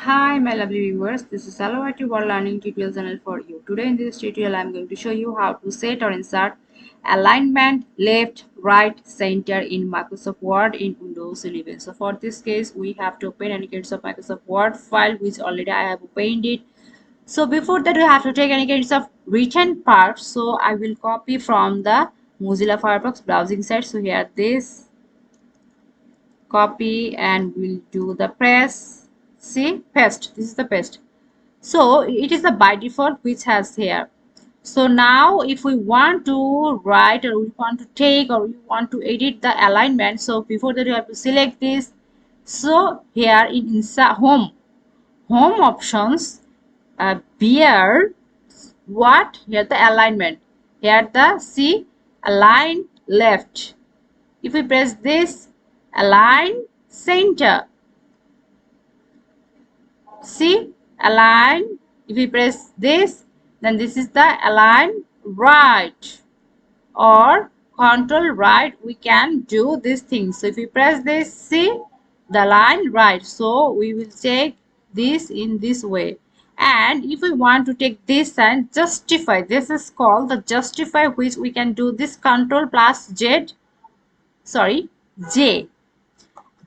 Hi my lovely viewers, this is Hello World Learning Tutorial channel for you. Today in this tutorial I am going to show you how to set or insert alignment left, right, center in Microsoft Word in Windows 11. So for this case we have to open any kinds of Microsoft Word file which already I have opened it. So before that we have to take any kinds of written part. So I will copy from the Mozilla Firefox browsing site. So here this copy and we'll do the press. See, paste. This is the paste. So it is the by default which has here. So now if we want to write or we want to take or we want to edit the alignment, so before that you have to select this. So here in insert home options, bear what here the alignment, here the see align left. If we press this, align center. See, align. If we press this, then this is the align right or control right. We can do this thing. So if we press this, see the line right. So we will take this in this way. And if we want to take this and justify, this is called the justify, which we can do this control plus J.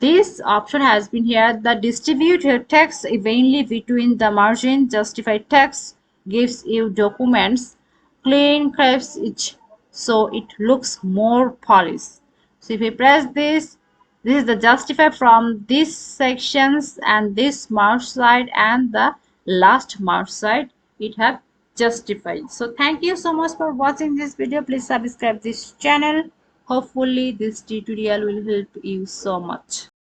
This option has been here. The distribute your text evenly between the margin. Justify text gives you documents clean crisp each, so it looks more polished. So if we press this, this is the justify from these sections and this mark side and the last mark side. It have justified. So thank you so much for watching this video. Please subscribe this channel. Hopefully this tutorial will help you so much.